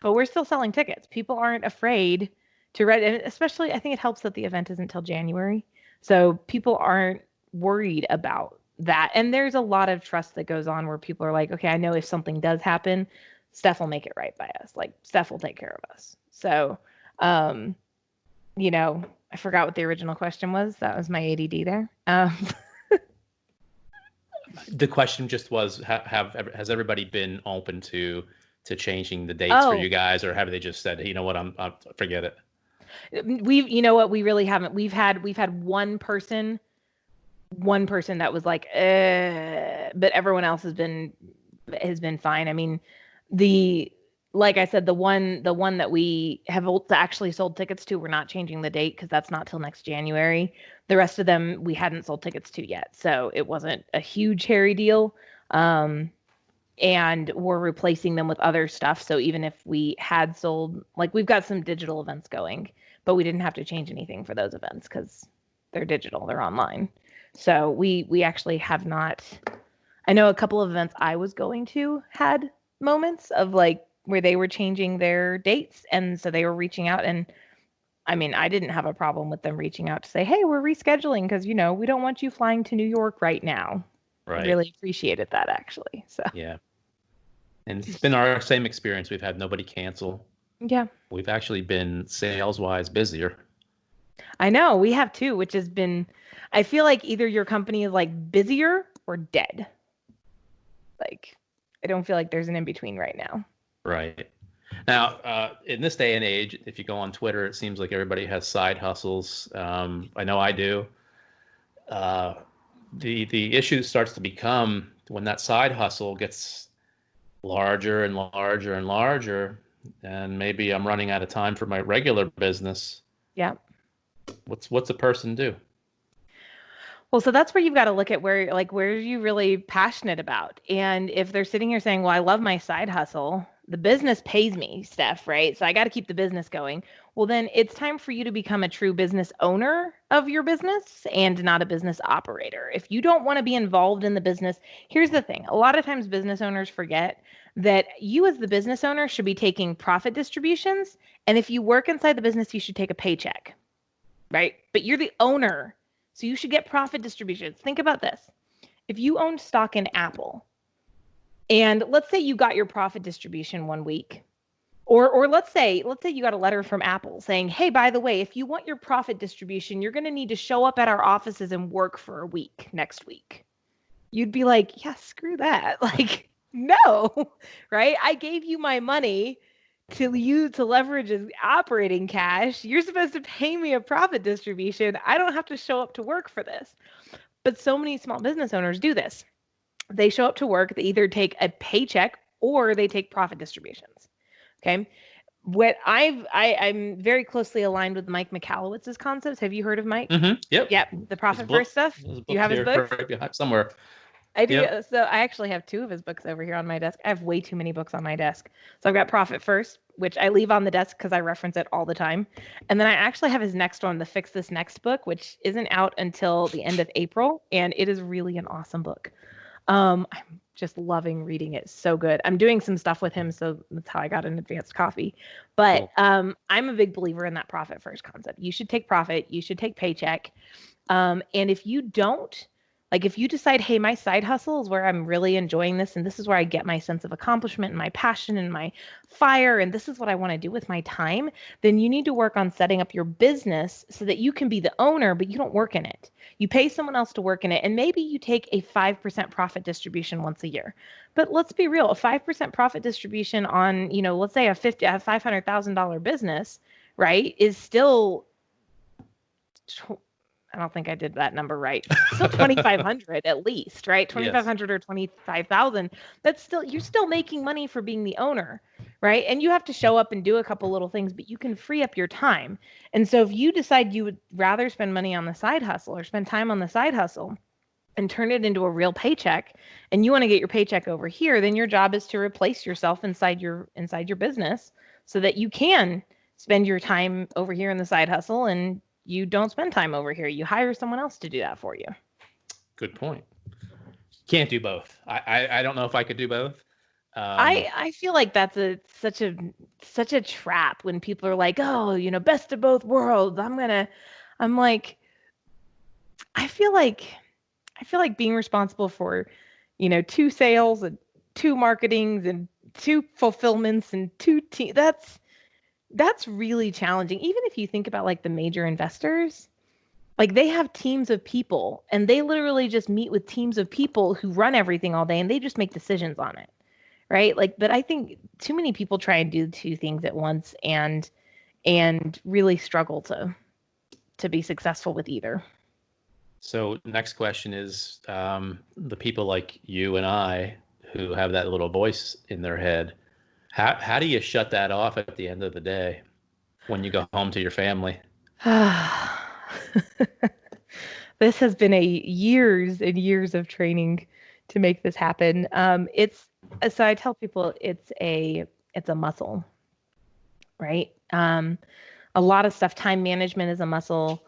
A: but we're still selling tickets. People aren't afraid to read. And especially, I think it helps that the event isn't until January. So people aren't worried about that. And there's a lot of trust that goes on where people are like, okay, I know if something does happen, Steph will make it right by us. Like Steph will take care of us. So, I forgot what the original question was. That was my ADD there.
B: The question just was, has everybody been open to changing the dates for you guys, or have they just said, hey, you know what, I'm forget it?
A: We really haven't. We've had one person that was like, but everyone else has been fine. I mean, like I said, the one that we have actually sold tickets to, we're not changing the date because that's not till next January. The rest of them we hadn't sold tickets to yet, so it wasn't a huge hairy deal. And we're replacing them with other stuff. So even if we had sold, like we've got some digital events going, but we didn't have to change anything for those events because they're digital, they're online. So we actually have not. I know a couple of events I was going to had moments of like where they were changing their dates, and so they were reaching out, and I mean, I didn't have a problem with them reaching out to say, hey, we're rescheduling because we don't want you flying to New York right now. Right. I really appreciated that, actually. So
B: yeah, and it's been our same experience. We've had nobody cancel.
A: Yeah.
B: We've actually been sales-wise busier.
A: I know we have too, which has been, I feel like either your company is like busier or dead. Like, I don't feel like there's an in between right now.
B: Right. Now, in this day and age, if you go on Twitter, it seems like everybody has side hustles. I know I do. Uh, the issue starts to become when that side hustle gets larger and larger and larger, and maybe I'm running out of time for my regular business.
A: Yeah.
B: What's a person do?
A: Well, so that's where you've got to look at where are you really passionate about? And if they're sitting here saying, well, I love my side hustle, the business pays me, Steph, right? So I got to keep the business going. Well, then it's time for you to become a true business owner of your business and not a business operator. If you don't want to be involved in the business, here's the thing. A lot of times business owners forget that you as the business owner should be taking profit distributions. And if you work inside the business, you should take a paycheck, right? But you're the owner. So you should get profit distributions. Think about this. If you own stock in Apple, and let's say you got your profit distribution one week, or let's say you got a letter from Apple saying, "Hey, by the way, if you want your profit distribution, you're going to need to show up at our offices and work for a week next week." You'd be like, "Yeah, screw that." Like, no, right? I gave you my money to leverage as operating cash. You're supposed to pay me a profit distribution. I don't have to show up to work for this. But so many small business owners do this. They show up to work, they either take a paycheck or they take profit distributions. Okay. I'm very closely aligned with Mike Michalowicz's concepts. Have you heard of Mike?
B: Mm-hmm. Yep.
A: Yep. The profit first stuff.
B: There's a
A: Do you
B: book
A: have his
B: here
A: books?
B: right behind somewhere.
A: I do.
B: Yep.
A: So I actually have two of his books over here on my desk. I have way too many books on my desk. So I've got Profit First, which I leave on the desk because I reference it all the time. And then I actually have his next one, the Fix This Next book, which isn't out until the end of April. And it is really an awesome book. I'm just loving reading it. So good. I'm doing some stuff with him. So that's how I got an advanced coffee. But
B: Cool.
A: I'm a big believer in that profit first concept. You should take profit. You should take paycheck. And if you don't, like if you decide, hey, my side hustle is where I'm really enjoying this, and this is where I get my sense of accomplishment and my passion and my fire, and this is what I want to do with my time, then you need to work on setting up your business so that you can be the owner, but you don't work in it. You pay someone else to work in it, and maybe you take a 5% profit distribution once a year. But let's be real, a 5% profit distribution on, let's say a $500,000 business, right, is still, I don't think I did that number right. Still 2,500 at least, right? 2,500 or 25,000. That's still, you're still making money for being the owner, right? And you have to show up and do a couple little things, but you can free up your time. And so if you decide you would rather spend money on the side hustle or spend time on the side hustle and turn it into a real paycheck, and you want to get your paycheck over here, then your job is to replace yourself inside your business so that you can spend your time over here in the side hustle and you don't spend time over here. You hire someone else to do that for you.
B: Good point. Can't do both. I don't know if I could do both.
A: I feel like that's such a trap when people are like, oh, best of both worlds. I'm like, I feel like being responsible for, two sales and two marketings and two fulfillments and two that's really challenging. Even if you think about like the major investors, like they have teams of people and they literally just meet with teams of people who run everything all day and they just make decisions on it. Right? Like, but I think too many people try and do two things at once and really struggle to be successful with either.
B: So next question is the people like you and I who have that little voice in their head. How do you shut that off at the end of the day when you go home to your family?
A: This has been a years and years of training to make this happen. So I tell people it's a muscle, right? A lot of stuff, time management is a muscle.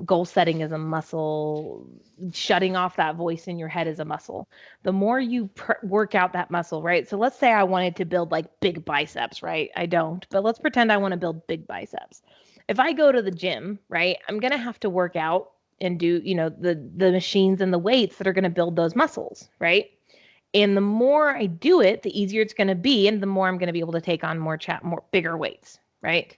A: Goal setting is a muscle. Shutting off that voice in your head is a muscle. The more you work out that muscle, right? So let's say I wanted to build like big biceps, right? I don't, but let's pretend I want to build big biceps. If I go to the gym, right, I'm going to have to work out and do, the machines and the weights that are going to build those muscles, right? And the more I do it, the easier it's going to be, and the more I'm going to be able to take on more bigger weights, right?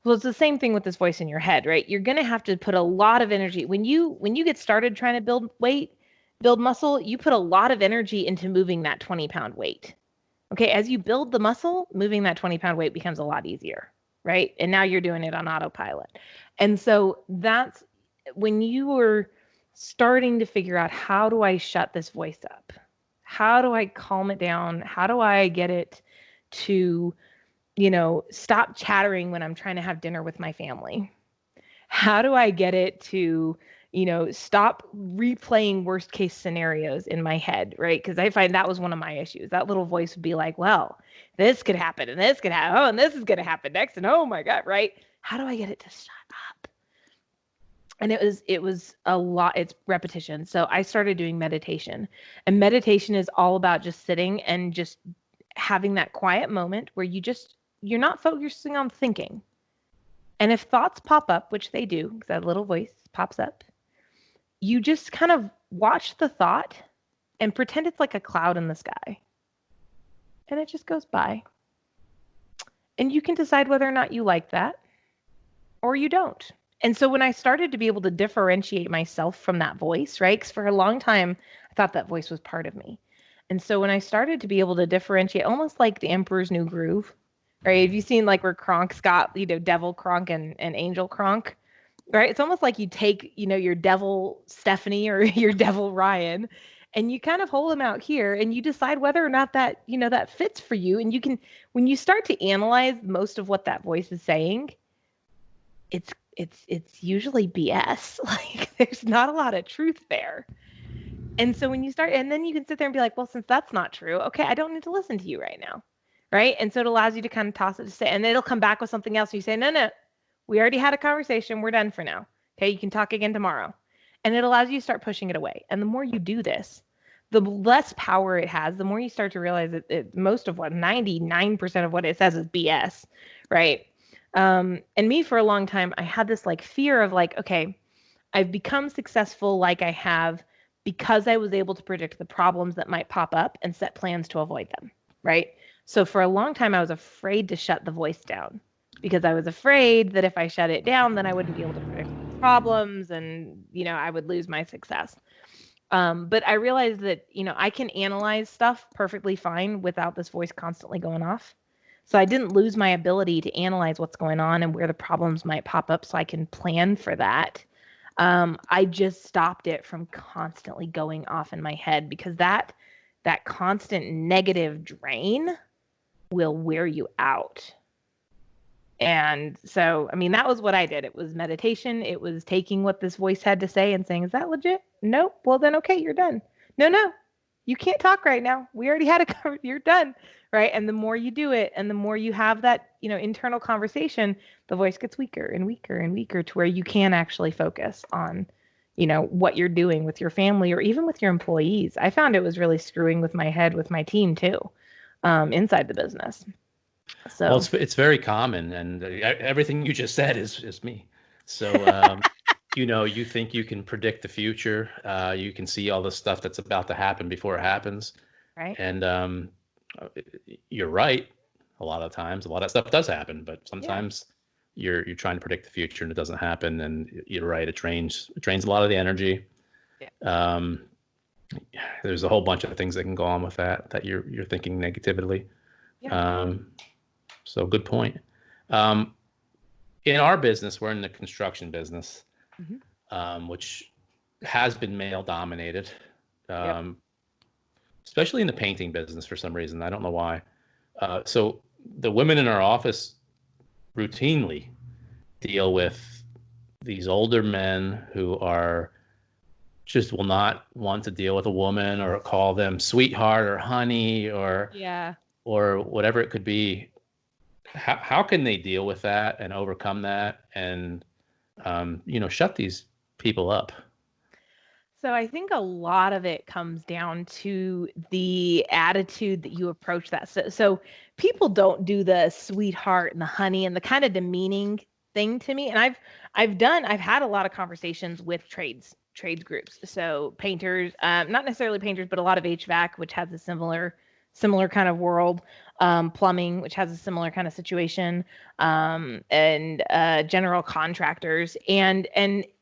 A: Well, it's the same thing with this voice in your head, right? You're going to have to put a lot of energy when you get started trying to build weight, build muscle. You put a lot of energy into moving that 20-pound weight. Okay, as you build the muscle, moving that 20-pound weight becomes a lot easier, right? And now you're doing it on autopilot. And so that's when you were starting to figure out, how do I shut this voice up? How do I calm it down? How do I get it to, stop chattering when I'm trying to have dinner with my family? How do I get it to, stop replaying worst case scenarios in my head, right? Because I find that was one of my issues. That little voice would be like, well, this could happen and this could happen. Oh, and this is going to happen next. And oh my God, right? How do I get it to shut up? And it was a lot. It's repetition. So I started doing meditation, and meditation is all about just sitting and just having that quiet moment where you're not focusing on thinking. And if thoughts pop up, which they do, because that little voice pops up, you just kind of watch the thought and pretend it's like a cloud in the sky. And it just goes by. And you can decide whether or not you like that or you don't. And so when I started to be able to differentiate myself from that voice, right? Because for a long time, I thought that voice was part of me. And so when I started to be able to differentiate, almost like the Emperor's New Groove, right? Have you seen like where Kronk's got, Devil Kronk and Angel Kronk, right? It's almost like you take, your Devil Stephanie or your Devil Ryan, and you kind of hold them out here and you decide whether or not that, that fits for you. And you can, when you start to analyze most of what that voice is saying, it's usually BS. Like there's not a lot of truth there. And so when you start, and then you can sit there and be like, well, since that's not true, okay, I don't need to listen to you right now. Right. And so it allows you to kind of toss it to say, and then it'll come back with something else. You say, no, we already had a conversation. We're done for now. Okay. You can talk again tomorrow. And it allows you to start pushing it away. And the more you do this, the less power it has, the more you start to realize that most of what 99% of what it says is BS. Right. And me for a long time, I had this like fear of like, okay, I've become successful like I have because I was able to predict the problems that might pop up and set plans to avoid them, right? So for a long time, I was afraid to shut the voice down because I was afraid that if I shut it down, then I wouldn't be able to predict problems and, I would lose my success. But I realized that, I can analyze stuff perfectly fine without this voice constantly going off. So I didn't lose my ability to analyze what's going on and where the problems might pop up so I can plan for that. I just stopped it from constantly going off in my head because that constant negative drain will wear you out. And so, I mean, that was what I did. It was meditation. It was taking what this voice had to say and saying, is that legit? Nope. Well, then, okay, you're done. No, you can't talk right now. We already had a cover. You're done. Right. And the more you do it and the more you have that, internal conversation, the voice gets weaker and weaker and weaker to where you can actually focus on, what you're doing with your family or even with your employees. I found it was really screwing with my head with my team too, inside the business. So
B: well, it's very common, and everything you just said is me. So you think you can predict the future. You can see all the stuff that's about to happen before it happens.
A: Right.
B: And you're right. A lot of times, a lot of stuff does happen, but sometimes you're trying to predict the future and it doesn't happen. And you're right. It drains a lot of the energy. Yeah. There's a whole bunch of things that can go on with that you're thinking negatively. Yeah. So good point. In our business, we're in the construction business, which has been male dominated, especially in the painting business for some reason. I don't know why. So the women in our office routinely deal with these older men who are just will not want to deal with a woman or call them sweetheart or honey or whatever it could be. How can they deal with that and overcome that and, shut these people up?
A: So I think a lot of it comes down to the attitude that you approach that. So people don't do the sweetheart and the honey and the kind of demeaning thing to me. And I've had a lot of conversations with trades groups. So painters, not necessarily painters, but a lot of HVAC, which has a similar kind of world, plumbing, which has a similar kind of situation, and general contractors. And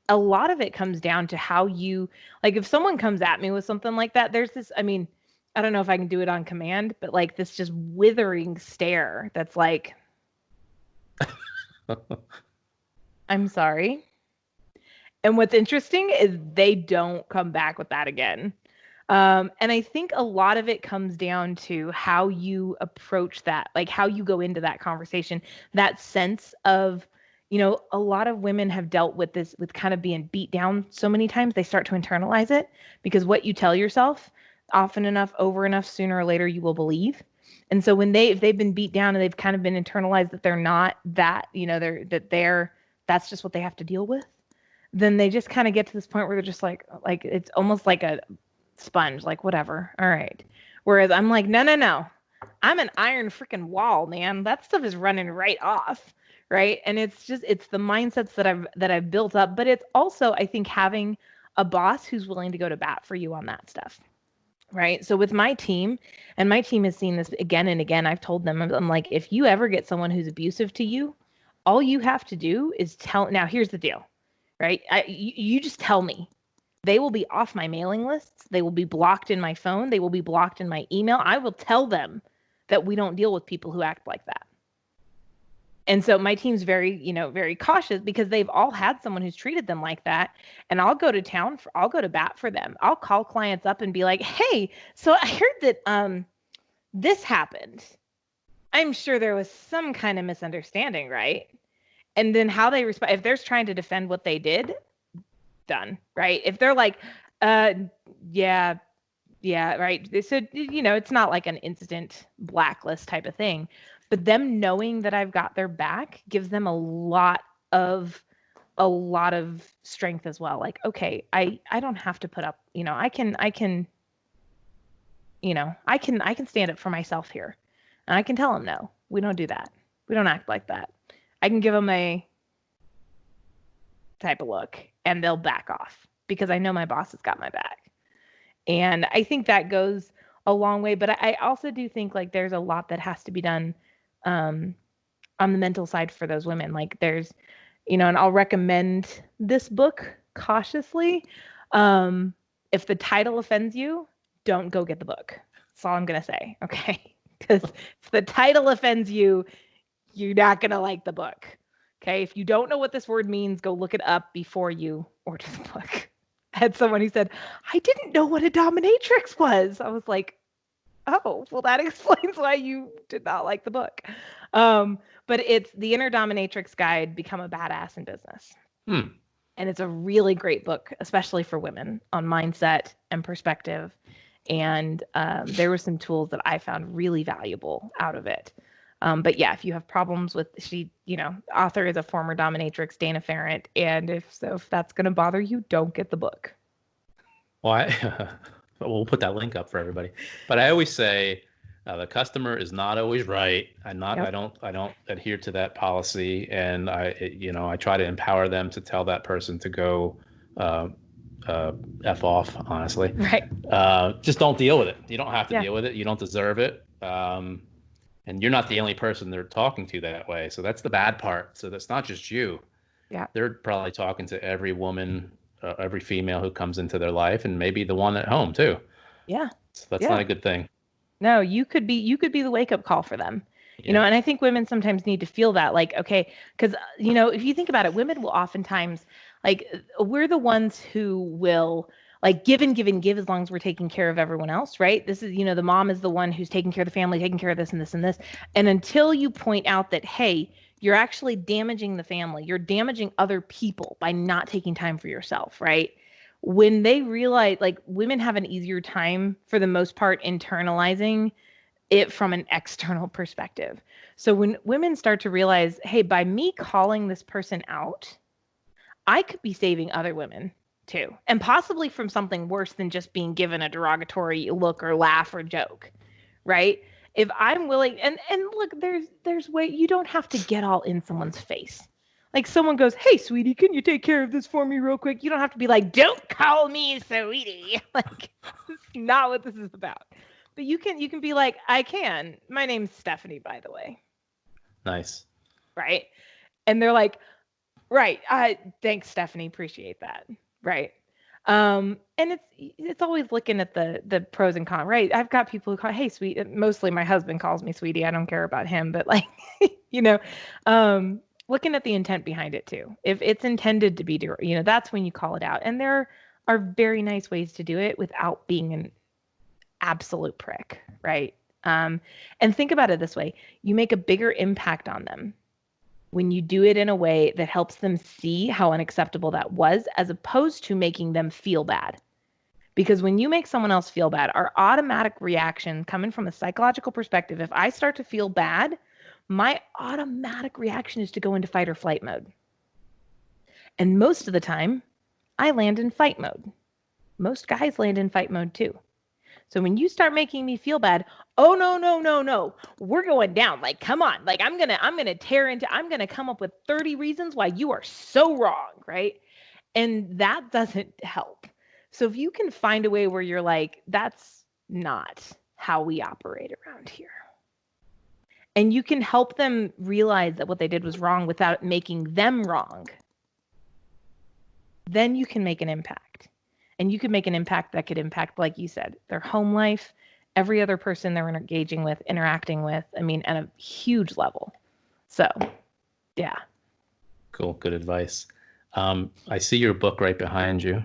A: a lot of it comes down to how you, like, if someone comes at me with something like that, there's this, I mean, I don't know if I can do it on command, but like this just withering stare that's like, I'm sorry. And what's interesting is they don't come back with that again. And I think a lot of it comes down to how you approach that, like how you go into that conversation, that sense of, you know, a lot of women have dealt with this, with kind of being beat down so many times, they start to internalize it, because what you tell yourself often enough, over enough, sooner or later, you will believe. And so when if they've been beat down and they've kind of been internalized that they're not that, you know, that's just what they have to deal with, then they just kind of get to this point where they're just like it's almost like a sponge, like whatever. All right. Whereas I'm like, no. I'm an iron freaking wall, man. That stuff is running right off. Right. And it's the mindsets that I've built up. But it's also, I think, having a boss who's willing to go to bat for you on that stuff. Right. So with my team, and my team has seen this again and again, I've told them, I'm like, if you ever get someone who's abusive to you, all you have to do is now here's the deal, right? You just tell me. They will be off my mailing lists. They will be blocked in my phone. They will be blocked in my email. I will tell them that we don't deal with people who act like that. And so my team's very cautious, because they've all had someone who's treated them like that. And I'll go to bat for them. I'll call clients up and be like, hey, so I heard that this happened. I'm sure there was some kind of misunderstanding, right? And then how they respond, if they're trying to defend what they did, done, right? If they're like, yeah, right. So, you know, it's not like an instant blacklist type of thing. But them knowing that I've got their back gives them a lot of strength as well. Like, okay, I don't have to put up, you know, I can stand up for myself here. And I can tell them, no, we don't do that. We don't act like that. I can give them a type of look and they'll back off, because I know my boss has got my back. And I think that goes a long way. But I also do think like there's a lot that has to be done on the mental side for those women. Like there's, you know, and I'll recommend this book cautiously. If the title offends you, don't go get the book. That's all I'm going to say. Okay. Because if the title offends you, you're not going to like the book. Okay. If you don't know what this word means, go look it up before you order the book. I had someone who said, I didn't know what a dominatrix was. I was like, oh, well, that explains why you did not like the book. But it's The Inner Dominatrix Guide, Become a Badass in Business. And it's a really great book, especially for women, on mindset and perspective. And there were some tools that I found really valuable out of it. But yeah, if you have problems with, author is a former dominatrix, Dana Ferrant. And if that's going to bother you, don't get the book.
B: Well, we'll put that link up for everybody. But I always say the customer is not always right. I don't adhere to that policy, and I try to empower them to tell that person to go F off, honestly.
A: Right.
B: Just don't deal with it. You don't have to deal with it. You don't deserve it. And you're not the only person they're talking to that way. So that's the bad part. So that's not just you.
A: Yeah.
B: They're probably talking to every woman, every female who comes into their life, and maybe the one at home too.
A: Yeah.
B: So that's not a good thing.
A: No, you could be the wake-up call for them. And I think women sometimes need to feel that, like, okay, because, if you think about it, women will oftentimes, like, we're the ones who will, like, give and give and give as long as we're taking care of everyone else, right? This is, the mom is the one who's taking care of the family, taking care of this and this and this. And until you point out that, hey, you're actually damaging the family, you're damaging other people by not taking time for yourself, right? When they realize, like, women have an easier time, for the most part, internalizing it from an external perspective. So when women start to realize, hey, by me calling this person out, I could be saving other women too, and possibly from something worse than just being given a derogatory look or laugh or joke, right? If I'm willing, and look, there's way, you don't have to get all in someone's face. Like someone goes, "Hey, sweetie, can you take care of this for me real quick?" You don't have to be like, "Don't call me sweetie." Like, this is not what this is about. But you can be like, "I can. My name's Stephanie, by the way."
B: Nice.
A: Right? And they're like, "Right. Thanks, Stephanie. Appreciate that." Right? And it's always looking at the pros and cons, right? I've got people who call, "Hey, sweet." Mostly my husband calls me sweetie. I don't care about him, but like, you know, looking at the intent behind it too. If it's intended to be, that's when you call it out. And there are very nice ways to do it without being an absolute prick, right? And think about it this way: you make a bigger impact on them when you do it in a way that helps them see how unacceptable that was, as opposed to making them feel bad. Because when you make someone else feel bad, our automatic reaction, coming from a psychological perspective, if I start to feel bad, my automatic reaction is to go into fight or flight mode. And most of the time, I land in fight mode. Most guys land in fight mode too. So when you start making me feel bad, oh no, no, no, no, we're going down. Like, come on. Like, I'm gonna come up with 30 reasons why you are so wrong, right? And that doesn't help. So if you can find a way where you're like, that's not how we operate around here, and you can help them realize that what they did was wrong without making them wrong, then you can make an impact. And you can make an impact that could impact, like you said, their home life, every other person they're engaging with, interacting with, I mean, at a huge level. So, yeah.
B: Cool. Good advice. I see your book right behind you.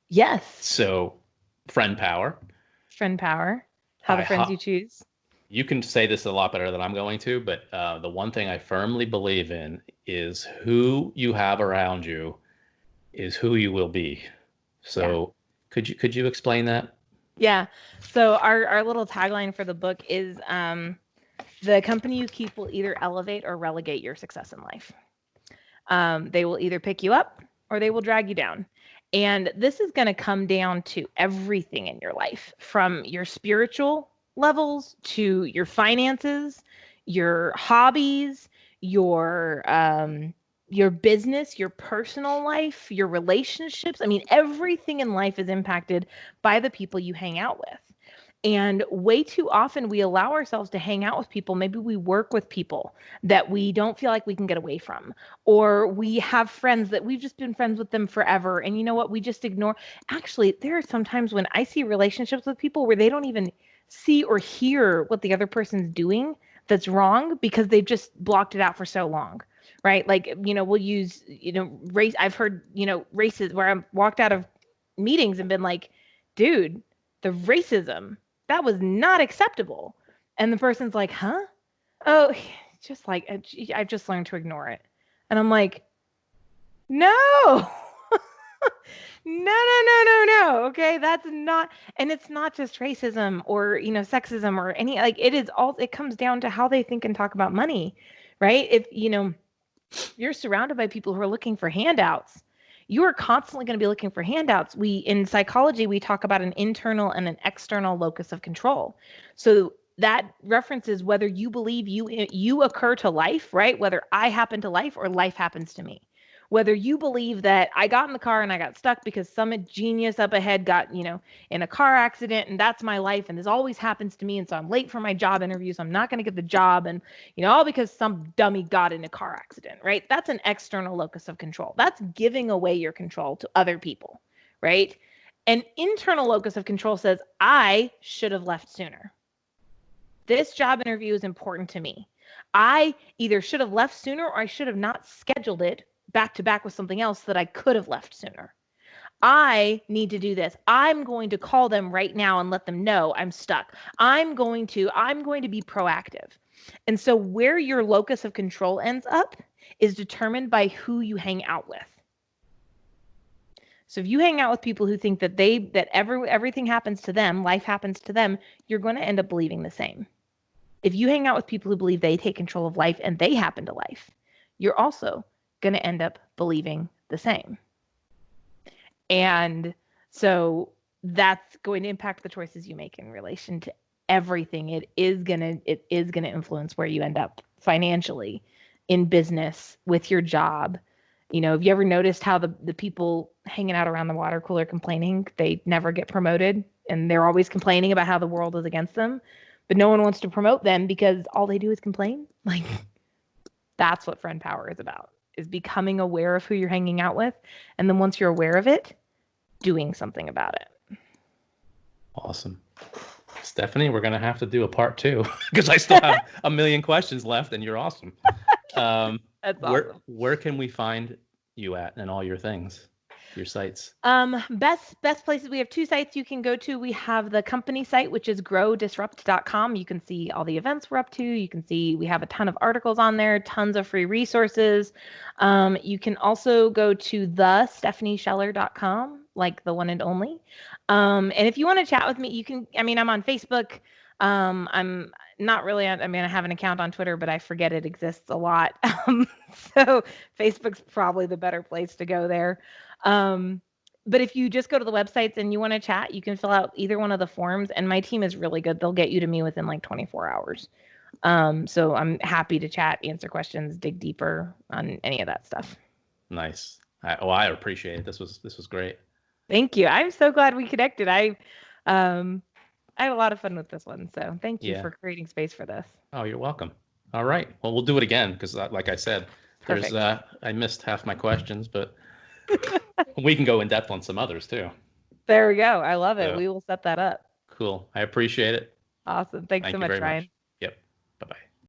A: Yes.
B: So, Friend Power.
A: Friend Power. How the friends you choose.
B: You can say this a lot better than I'm going to, but the one thing I firmly believe in is who you have around you is who you will be. So could you explain that?
A: Yeah. So our little tagline for the book is the company you keep will either elevate or relegate your success in life. They will either pick you up or they will drag you down. And this is going to come down to everything in your life, from your spiritual levels to your finances, your hobbies, your business, your personal life, your relationships. I mean, everything in life is impacted by the people you hang out with. And way too often we allow ourselves to hang out with people. Maybe we work with people that we don't feel like we can get away from, or we have friends that we've just been friends with them forever. And you know what? We just ignore. Actually, there are some times when I see relationships with people where they don't even see or hear what the other person's doing that's wrong because they've just blocked it out for so long. Right. Like, we'll use, race. I've heard, races where I've walked out of meetings and been like, dude, the racism, that was not acceptable. And the person's like, huh? Oh, just like, I've just learned to ignore it. And I'm like, no, no, no, no, no, no. Okay. That's not, and it's not just racism or, sexism or any, like, it comes down to how they think and talk about money, right? If, you're surrounded by people who are looking for handouts, you are constantly going to be looking for handouts. In psychology, we talk about an internal and an external locus of control. So that references whether you believe you occur to life, right? Whether I happen to life or life happens to me. Whether you believe that I got in the car and I got stuck because some genius up ahead got, in a car accident and that's my life and this always happens to me, and so I'm late for my job interview, so I'm not going to get the job, and all because some dummy got in a car accident, right? That's an external locus of control. That's giving away your control to other people, right? An internal locus of control says, I should have left sooner. This job interview is important to me. I either should have left sooner or I should have not scheduled it back to back with something else that I could have left sooner. I need to do this. I'm going to call them right now and let them know I'm stuck. I'm going to be proactive. And so where your locus of control ends up is determined by who you hang out with. So if you hang out with people who think that everything happens to them, life happens to them, you're going to end up believing the same. If you hang out with people who believe they take control of life and they happen to life, you're also going to end up believing the same. And so that's going to impact the choices you make in relation to everything. It is going to influence where you end up financially in business with your job. You know, have you ever noticed how the people hanging out around the water cooler complaining, they never get promoted and they're always complaining about how the world is against them, but no one wants to promote them because all they do is complain? Like, that's what friend power is about, is becoming aware of who you're hanging out with. And then once you're aware of it, doing something about it.
B: Awesome. Stephanie, we're going to have to do a part 2 because I still have a million questions left and you're awesome.
A: That's awesome.
B: Where can we find you at and all your things, your sites?
A: Best places. We have 2 sites you can go to. We have the company site, which is growdisrupt.com. You can see all the events we're up to. You can see we have a ton of articles on there, tons of free resources. You can also go to thestephaniescheller.com, like the one and only. And if you want to chat with me, you can. I mean, I'm on Facebook. I'm not really on, I mean, I have an account on Twitter, but I forget it exists a lot. So Facebook's probably the better place to go there. But if you just go to the websites and you want to chat, you can fill out either one of the forms, and my team is really good. They'll get you to me within like 24 hours. So I'm happy to chat, answer questions, dig deeper on any of that stuff.
B: Nice. I appreciate it. This was great.
A: Thank you. I'm so glad we connected. I had a lot of fun with this one. So thank you for creating space for this.
B: Oh, you're welcome. All right. Well, we'll do it again because, like I said, I missed half my questions, but we can go in depth on some others too.
A: There we go. I love it. So, we will set that up.
B: Cool. I appreciate it.
A: Awesome. Thanks so much, Ryan.
B: Yep. Bye-bye.